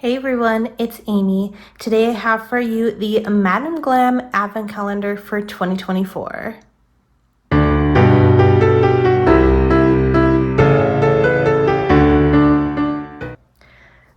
Hey everyone, it's Amy. Today I have for you the Madam Glam Advent Calendar for 2024.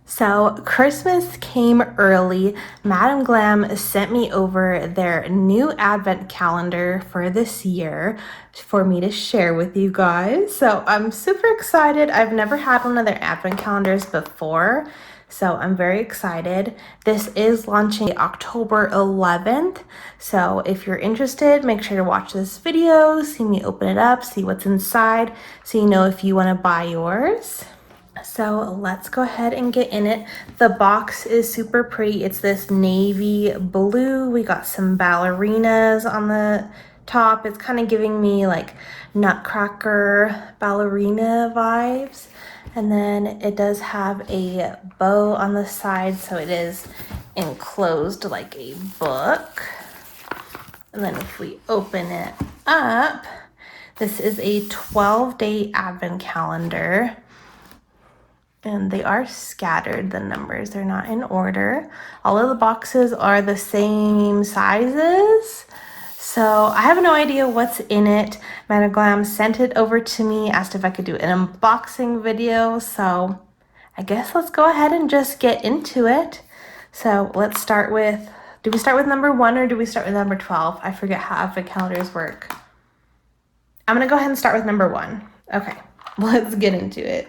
So Christmas came early. Madam Glam sent me over their new advent calendar for this year for me to share with you guys. So I'm super excited. I've never had one of their advent calendars before, so I'm very excited. This is launching October 11th. So if you're interested, make sure to watch this video, see me open it up, see what's inside, so you know if you want to buy yours. So let's go ahead and get in it. The box is super pretty. It's this navy blue. We got some ballerinas on the top. It's kind of giving me like Nutcracker ballerina vibes. And then it does have a bow on the side, so it is enclosed like a book. And then if we open it up, this is a 12-day advent calendar. And they are scattered, the numbers, they're not in order. All of the boxes are the same sizes. So I have no idea what's in it. Madam Glam sent it over to me, asked if I could do an unboxing video. So I guess let's go ahead and just get into it. So let's start with, do we start with number 1 or do we start with number 12? I forget how advent calendars work. I'm gonna go ahead and start with number 1. Okay, let's get into it.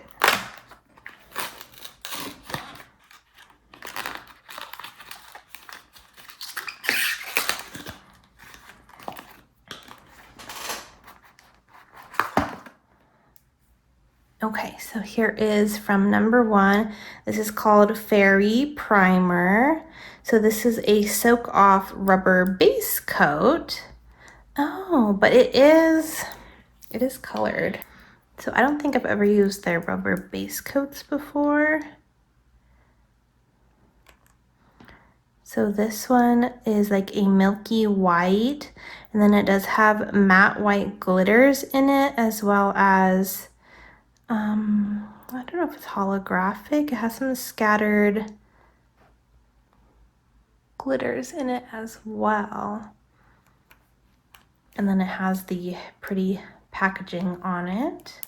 Okay, so here is from number 1. This is called Fairy Primer. So this is a soak off rubber base coat. Oh, but it is colored. So I don't think I've ever used their rubber base coats before. So this one is like a milky white, and then it does have matte white glitters in it, as well as I don't know if it's holographic. It has some scattered glitters in it as well. And then it has the pretty packaging on it.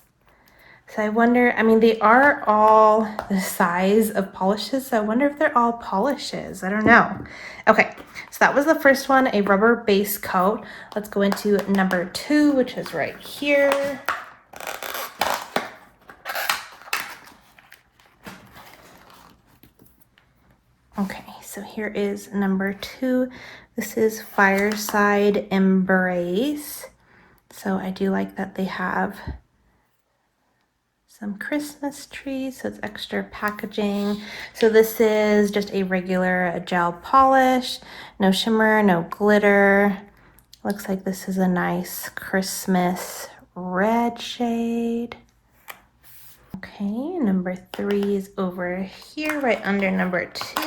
So I wonder, I mean, they are all the size of polishes, so I wonder if they're all polishes. I don't know. Okay, so that was the first one, a rubber base coat. Let's go into number 2, which is right here. Okay, so here is number 2. This is Fireside Embrace. So I do like that they have some Christmas trees, so it's extra packaging. So this is just a regular gel polish, no shimmer, no glitter. Looks like this is a nice Christmas red shade. Okay, number 3 is over here, right under number 2.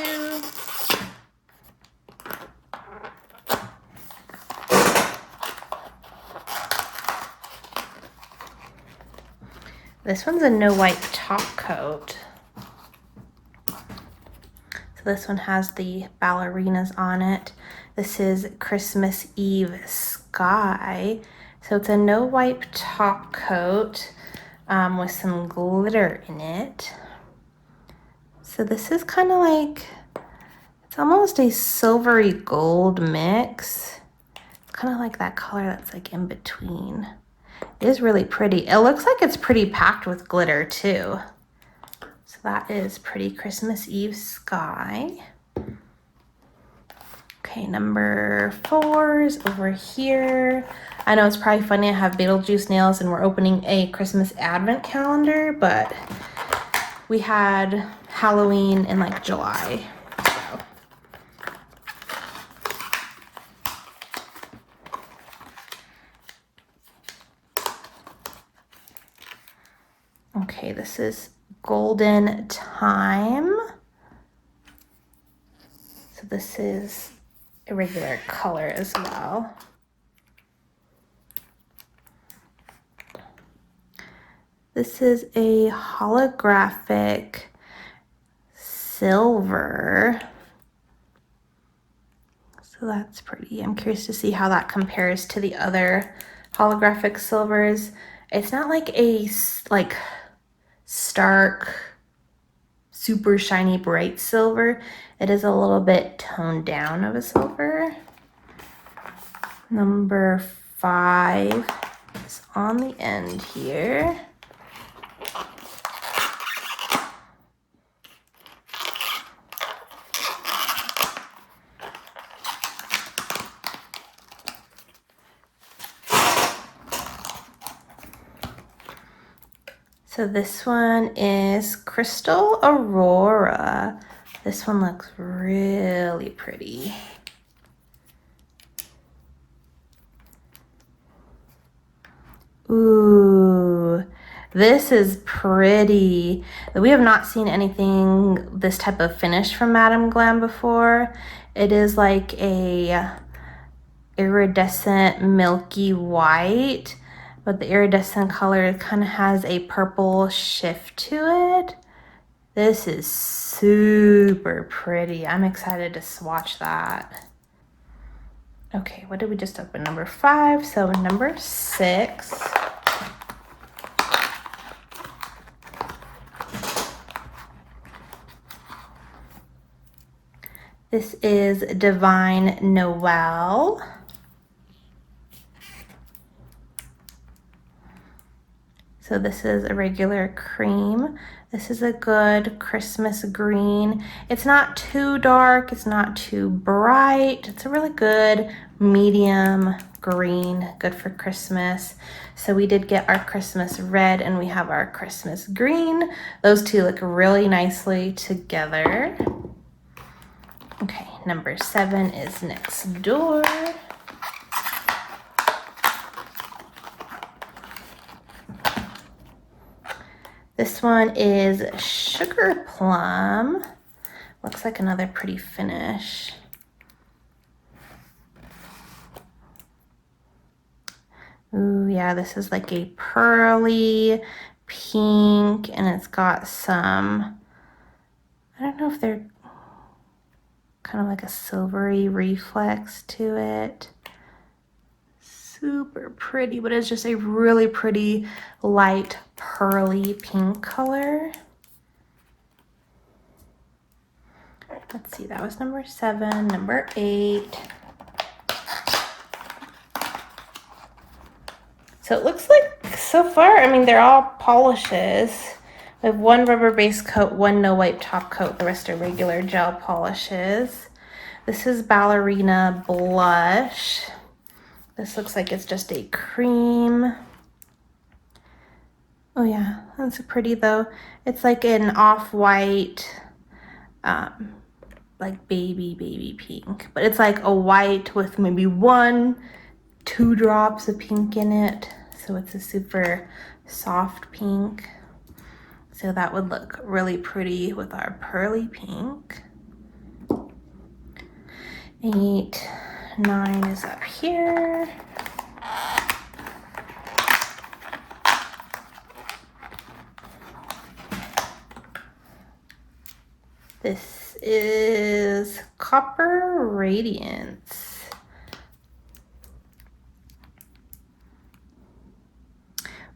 This one's a no wipe top coat. So this one has the ballerinas on it. This is Christmas Eve Sky. So it's a no wipe top coat with some glitter in it. So this is kind of like, it's almost a silvery gold mix. It's kind of like that color that's like in between. It is really pretty. It looks like it's pretty packed with glitter too. So that is pretty Christmas Eve Sky. Okay, number 4 is over here. I know it's probably funny I have Beetlejuice nails and we're opening a Christmas advent calendar, but we had Halloween in like July. Okay, this is Golden Time. So this is a regular color as well. This is a holographic silver. So that's pretty. I'm curious to see how that compares to the other holographic silvers. It's not like a stark, super shiny, bright silver. It is a little bit toned down of a silver. Number 5 is on the end here. So this one is Crystal Aurora. This one looks really pretty. Ooh, this is pretty. We have not seen anything this type of finish from Madam Glam before. It is like a iridescent milky white, but the iridescent color kind of has a purple shift to it. This is super pretty. I'm excited to swatch that. Okay, what did we just open? Number 5, so number 6. This is Divine Noel. So this is a regular cream. This is a good Christmas green. It's not too dark, it's not too bright. It's a really good medium green, good for Christmas. So we did get our Christmas red and we have our Christmas green. Those two look really nicely together. Okay, number 7 is next door. This one is Sugar Plum. Looks like another pretty finish. Ooh, yeah, this is like a pearly pink, and it's got some, I don't know if they're kind of like a silvery reflex to it. Super pretty, but it's just a really pretty light pearly pink color. Let's see, that was number 7. Number 8. So it looks like so far, I mean, they're all polishes. We have 1 rubber base coat, 1 no wipe top coat. The rest are regular gel polishes. This is Ballerina Blush. This looks like it's just a cream. Oh yeah, that's pretty though. It's like an off-white, like baby pink. But it's like a white with maybe 1-2 drops of pink in it. So it's a super soft pink. So that would look really pretty with our pearly pink. 8, 9 is up here. This is Copper Radiance.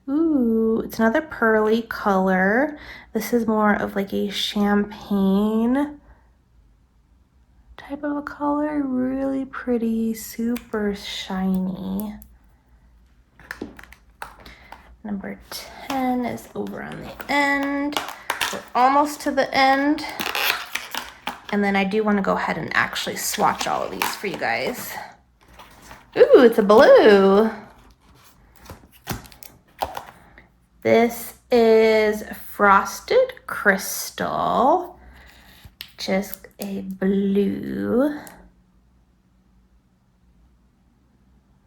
Ooh, it's another pearly color. This is more of like a champagne type of a color. Really pretty, super shiny. Number 10 is over on the end. We're almost to the end. And then I do want to go ahead and actually swatch all of these for you guys. Ooh, it's a blue. This is Frosted Crystal. Just a blue.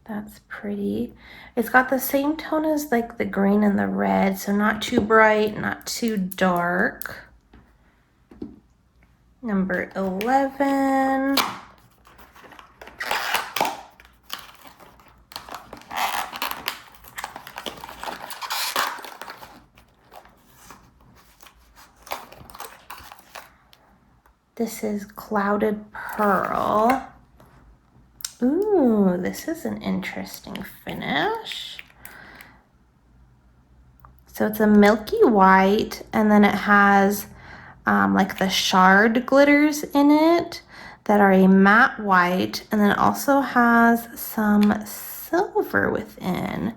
That's pretty. It's got the same tone as like the green and the red, so not too bright, not too dark. Number 11. This is Clouded Pearl. Ooh, this is an interesting finish. So it's a milky white, and then it has like the shard glitters in it that are a matte white, and then it also has some silver within.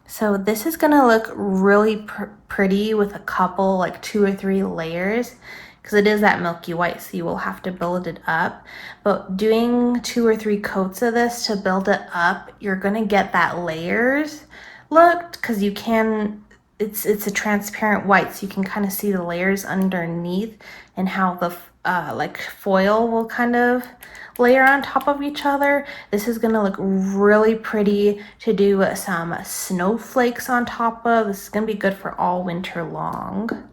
So this is gonna look really pretty with a couple, like 2 or 3 layers, because it is that milky white, so you will have to build it up. But doing 2 or 3 coats of this to build it up, you're gonna get that layers look, because you can, it's a transparent white, so you can kind of see the layers underneath and how the like foil will kind of layer on top of each other. This is gonna look really pretty to do some snowflakes on top of. This is gonna be good for all winter long.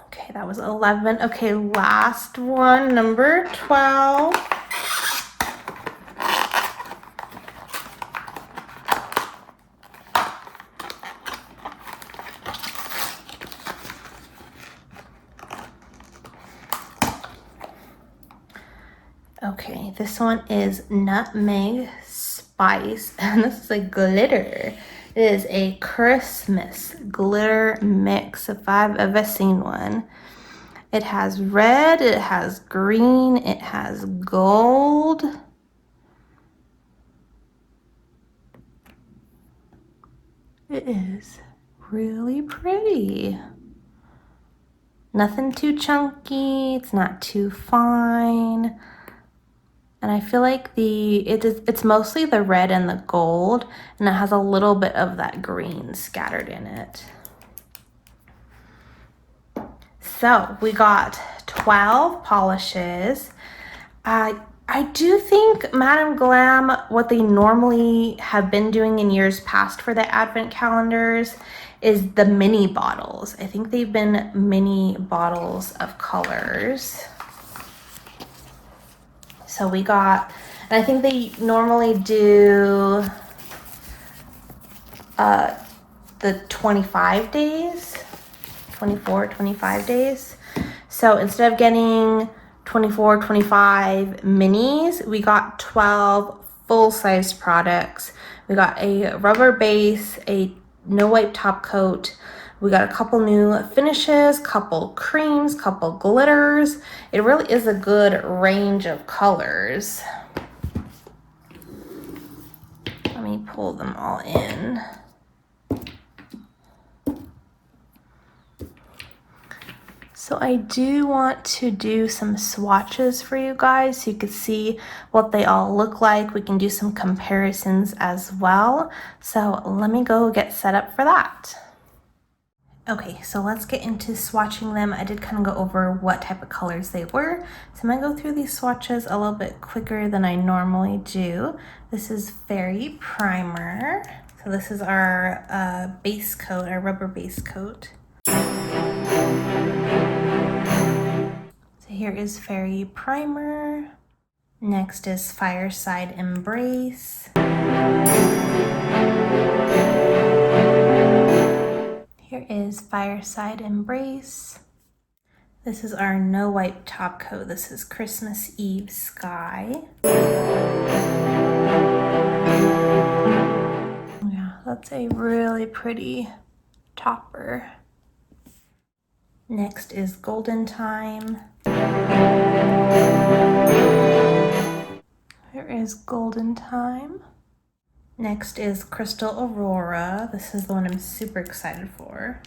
Okay, that was 11. Okay, last one, number 12. Okay, this one is Nutmeg Spice, and this is a glitter. It is a Christmas glitter mix, if I've ever seen one. It has red, it has green, it has gold. It is really pretty. Nothing too chunky, it's not too fine. And I feel like it's mostly the red and the gold, and it has a little bit of that green scattered in it. So we got 12 polishes. I do think Madam Glam, what they normally have been doing in years past for the advent calendars, is the mini bottles. I think they've been mini bottles of colors. So we got, and I think they normally do the 25 days, 24, 25 days. So instead of getting 24, 25 minis, we got 12 full-size products. We got a rubber base, a no wipe top coat. We got a couple new finishes, couple creams, couple glitters. It really is a good range of colors. Let me pull them all in. So I do want to do some swatches for you guys so you can see what they all look like. We can do some comparisons as well. So let me go get set up for that. Okay, so let's get into swatching them. I did kind of go over what type of colors they were. So I'm gonna go through these swatches a little bit quicker than I normally do. This is Fairy Primer. So this is our base coat, our rubber base coat. So here is Fairy Primer. Next is Fireside Embrace. Here is Fireside Embrace. This is our no wipe top coat. This is Christmas Eve Sky. Yeah, that's a really pretty topper. Next is Golden Time. Here is Golden Time. Next is Crystal Aurora. This is the one I'm super excited for.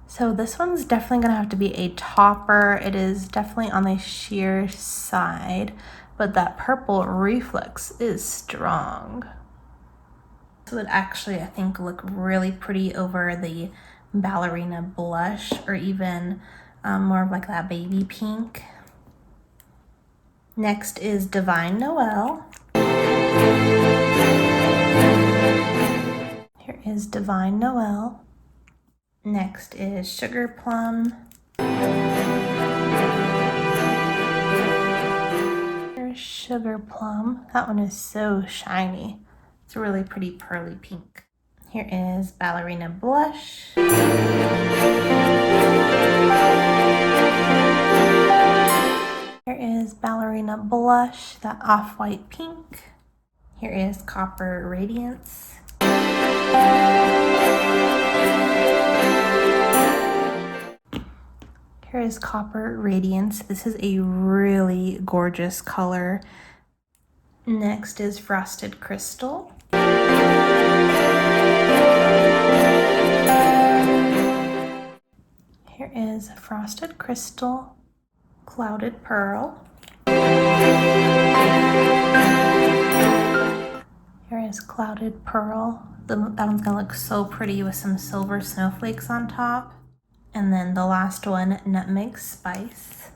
So this one's definitely gonna have to be a topper. It is definitely on the sheer side, but that purple reflex is strong. This would actually, I think, look really pretty over the ballerina blush, or even more of like that baby pink. Next is Divine Noel. Here is Divine Noel. Next is Sugar Plum. Here's Sugar Plum. That one is so shiny. It's a really pretty pearly pink. Here is Ballerina Blush. Here is Ballerina Blush, that off-white pink. Here is Copper Radiance. Here is Copper Radiance. This is a really gorgeous color. Next is Frosted Crystal. Here is Frosted Crystal, Clouded Pearl. Here is Clouded Pearl. That one's gonna look so pretty with some silver snowflakes on top. And then the last one, Nutmeg Spice.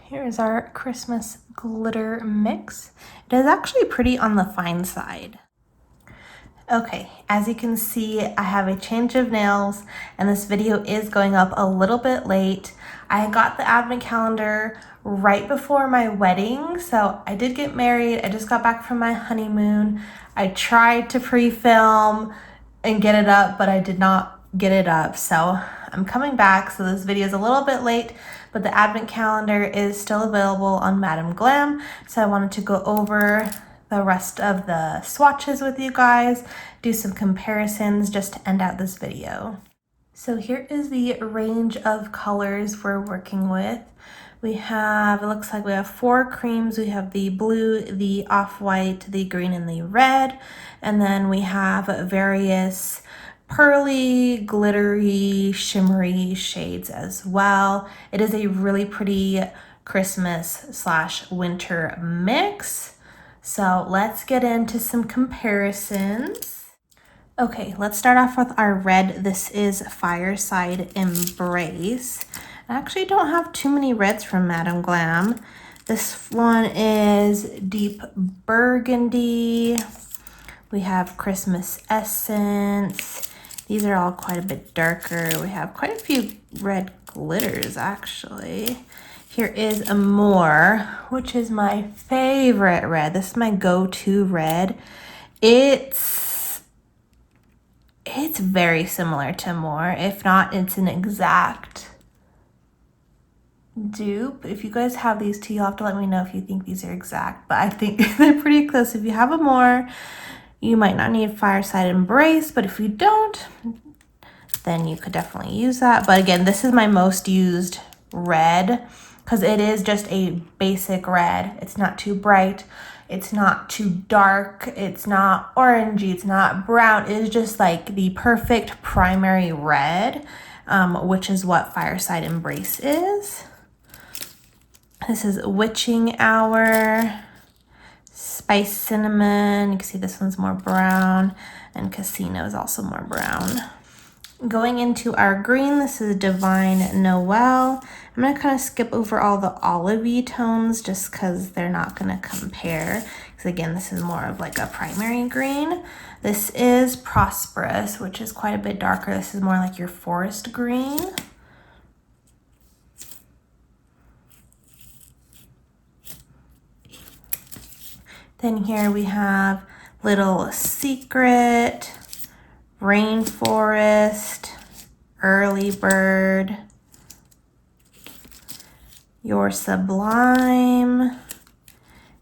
Here is our Christmas glitter mix. It is actually pretty on the fine side. Okay, as you can see, I have a change of nails and this video is going up a little bit late. I got the advent calendar right before my wedding, so I did get married. I just got back from my honeymoon. I tried to pre-film and get it up, but I did not get it up. So I'm coming back, so this video is a little bit late, but the advent calendar is still available on Madam Glam. So I wanted to go over the rest of the swatches with you guys, do some comparisons just to end out this video. So here is the range of colors we're working with. We have, it looks like we have 4 creams. We have the blue, the off-white, the green, and the red. And then we have various pearly, glittery, shimmery shades as well. It is a really pretty Christmas/winter mix. So let's get into some comparisons. Okay, let's start off with our red. This is Fireside Embrace. I actually don't have too many reds from Madam Glam. This one is Deep Burgundy. We have Christmas Essence. These are all quite a bit darker. We have quite a few red glitters actually. Here is Amore, which is my favorite red. This is my go-to red. It's very similar to Amore. If not, it's an exact dupe. If you guys have these two, you'll have to let me know if you think these are exact, but I think they're pretty close. If you have Amore, you might not need Fireside Embrace, but if you don't, then you could definitely use that. But again, this is my most used red, because it is just a basic red. It's not too bright, it's not too dark, it's not orangey, it's not brown. It is just like the perfect primary red, which is what Fireside Embrace is. This is Witching Hour, Spice Cinnamon. You can see this one's more brown, and Casino is also more brown. Going into our green, this is Divine Noel. I'm going to kind of skip over all the olivey tones just because they're not going to compare. Because again, this is more of like a primary green. This is Prosperous, which is quite a bit darker. This is more like your forest green. Then here we have Little Secret, Rainforest, Early Bird, Your Sublime,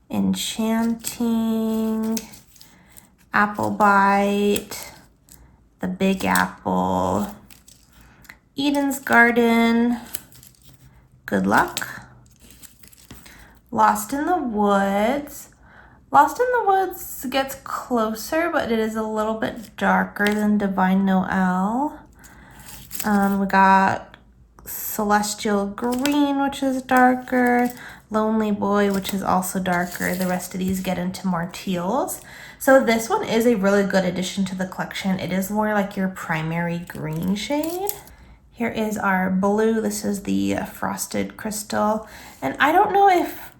Enchanting, Apple Bite, The Big Apple, Eden's Garden, Good Luck, Lost in the Woods. Lost in the Woods gets closer, but it is a little bit darker than Divine Noel. We got Celestial Green, which is darker. Lonely Boy, which is also darker. The rest of these get into more teals. So this one is a really good addition to the collection. It is more like your primary green shade. Here is our blue. This is the Frosted Crystal. And I don't know if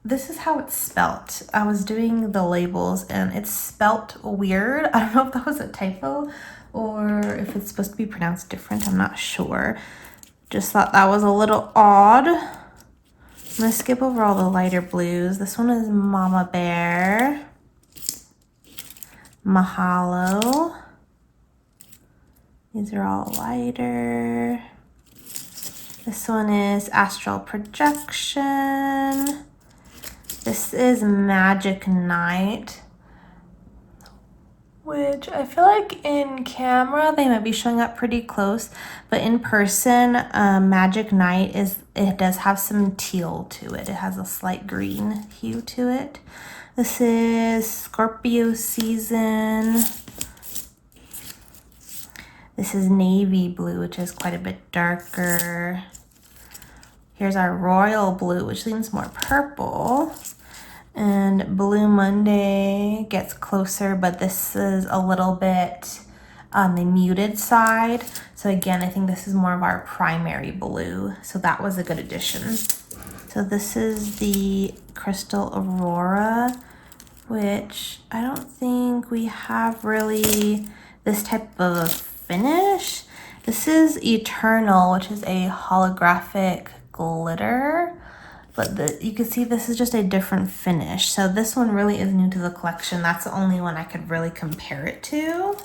this is how it's spelt. I was doing the labels and it's spelt weird. I don't know if that was a typo or if it's supposed to be pronounced different. I'm not sure. Just thought that was a little odd. I'm gonna skip over all the lighter blues. This one is Mama Bear, Mahalo. These are all lighter. This one is Astral Projection. This is Magic Night, which I feel like in camera they might be showing up pretty close, but in person, Magic Night it does have some teal to it. It has a slight green hue to it. This is Scorpio Season. This is Navy Blue, which is quite a bit darker. Here's our Royal Blue, which leans more purple. And Blue Monday gets closer, but this is a little bit on the muted side. So again, I think this is more of our primary blue. So that was a good addition. So this is the Crystal Aurora, which I don't think we have really this type of finish. This is Eternal, which is a holographic glitter. But you can see this is just a different finish. So this one really is new to the collection. That's the only one I could really compare it to.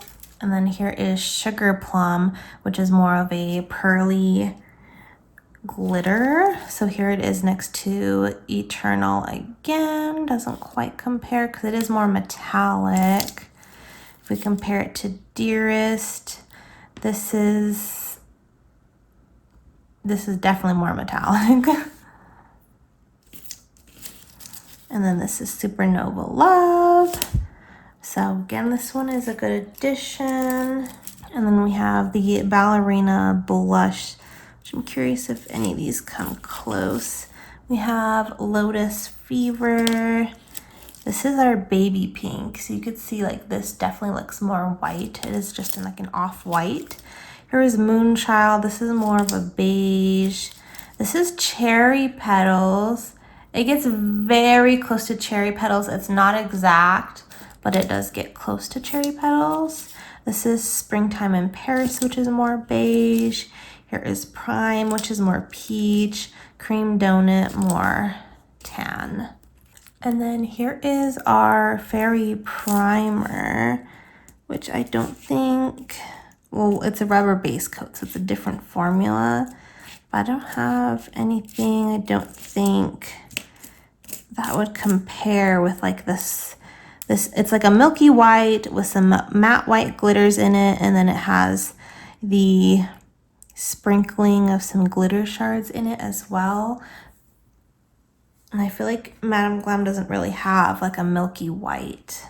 And then here is Sugar Plum, which is more of a pearly glitter. So here it is next to Eternal again. Doesn't quite compare because it is more metallic. If we compare it to Dearest, this is definitely more metallic. And then this is Supernova Love. So again, this one is a good addition. And then we have the Ballerina Blush, which I'm curious if any of these come close. We have Lotus Fever. This is our baby pink. So you could see like this definitely looks more white. It is just in like an off-white. Here is Moonchild. This is more of a beige. This is Cherry Petals. It gets very close to Cherry Petals. It's not exact, but it does get close to Cherry Petals. This is Springtime in Paris, which is more beige. Here is Prime, which is more peach. Cream Donut, more tan. And then here is our Fairy Primer, which I don't think, well, it's a rubber base coat, so it's a different formula. But I don't have anything, I don't think, that would compare with like this. It's like a milky white with some matte white glitters in it, and then it has the sprinkling of some glitter shards in it as well. And I feel like Madam Glam doesn't really have like a milky white.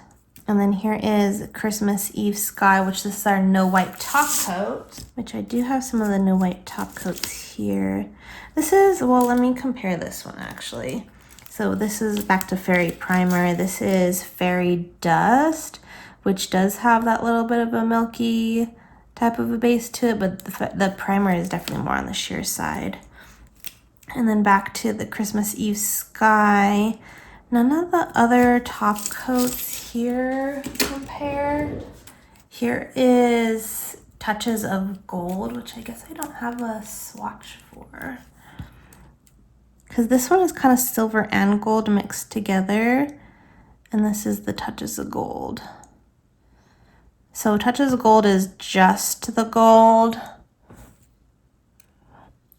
And then here is Christmas Eve Sky, which this is our no white top coat, which I do have some of the no white top coats here. This is, well, let me compare this one actually. So this is back to Fairy Primer. This is Fairy Dust, which does have that little bit of a milky type of a base to it, but the primer is definitely more on the sheer side. And then back to the Christmas Eve Sky. None of the other top coats here compare. Here is Touches of Gold, which I guess I don't have a swatch for, because this one is kind of silver and gold mixed together. And this is the Touches of Gold. So Touches of Gold is just the gold.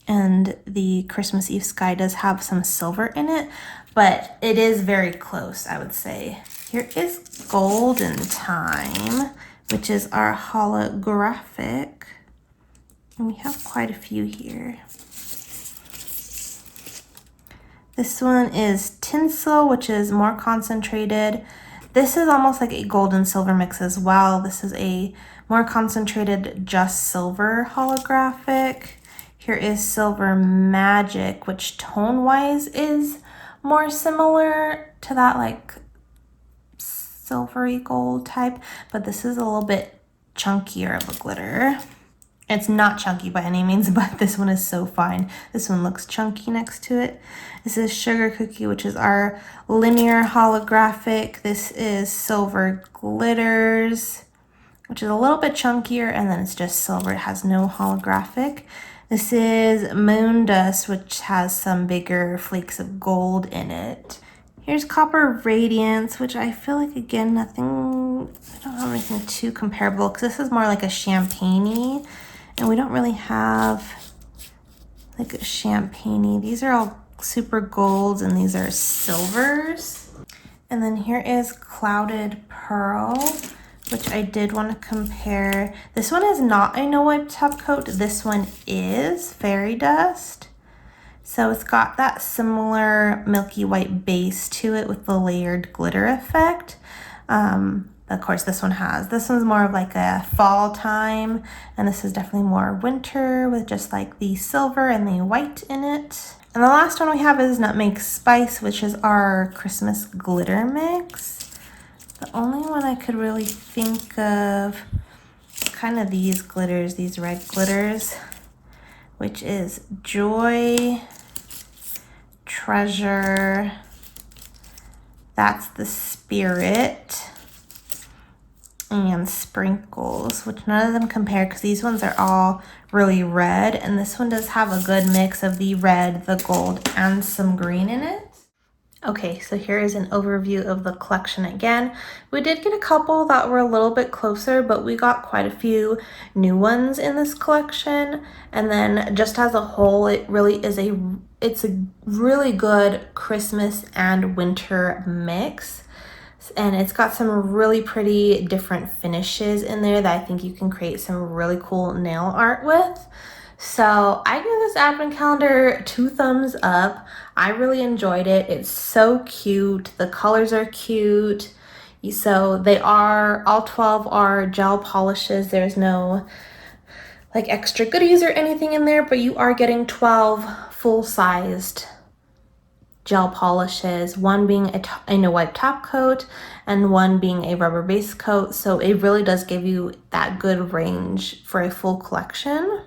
And the Christmas Eve Sky does have some silver in it, but it is very close, I would say. Here is Golden Time, which is our holographic. And we have quite a few here. This one is Tinsel, which is more concentrated. This is almost like a gold and silver mix as well. This is a more concentrated just silver holographic. Here is Silver Magic, which tone-wise is more similar to that like silvery gold type, but this is a little bit chunkier of a glitter. It's not chunky by any means, but this one is so fine. This one looks chunky next to it. This is Sugar Cookie, which is our linear holographic. This is Silver Glitters, which is a little bit chunkier, and then it's just silver. It has no holographic. This is Moon Dust, which has some bigger flakes of gold in it. Here's Copper Radiance, which I feel like, again, I don't have anything too comparable because this is more like a champagne-y, and we don't really have like a champagne-y. These are all super golds and these are silvers. And then here is Clouded Pearl, which I did want to compare. This one is not a no wipe top coat. This one is Fairy Dust. So it's got that similar milky white base to it with the layered glitter effect. Of course, this one's more of like a fall time, and this is definitely more winter with just like the silver and the white in it. And the last one we have is Nutmeg Spice, which is our Christmas glitter mix. The only one I could really think of, kind of these glitters, these red glitters, which is Joy, Treasure, that's the Spirit, and Sprinkles, which none of them compare because these ones are all really red, and this one does have a good mix of the red, the gold, and some green in it. Okay, so here is an overview of the collection again. We did get a couple that were a little bit closer, but we got quite a few new ones in this collection. And then just as a whole, it's a really good Christmas and winter mix. And it's got some really pretty different finishes in there that I think you can create some really cool nail art with. So I give this advent calendar 2 thumbs up. I really enjoyed it. It's so cute. The colors are cute. So they are, all 12 are gel polishes. There's no like extra goodies or anything in there, but you are getting 12 full-sized gel polishes, one being a no wipe top coat and one being a rubber base coat. So it really does give you that good range for a full collection.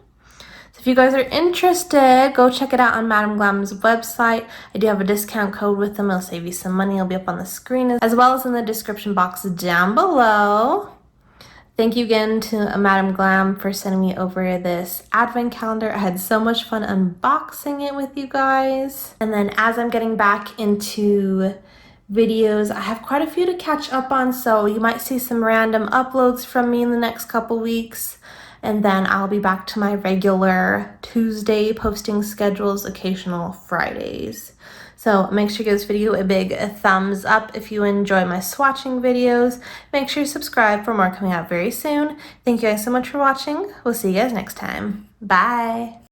If you guys are interested, go check it out on Madam Glam's website. I do have a discount code with them. It'll save you some money. It'll be up on the screen as well as in the description box down below. Thank you again to Madam Glam for sending me over this advent calendar. I had so much fun unboxing it with you guys. And then as I'm getting back into videos, I have quite a few to catch up on, so you might see some random uploads from me in the next couple weeks. And then I'll be back to my regular Tuesday posting schedules, occasional Fridays. So make sure you give this video a big thumbs up if you enjoy my swatching videos. Make sure you subscribe for more coming out very soon. Thank you guys so much for watching. We'll see you guys next time. Bye.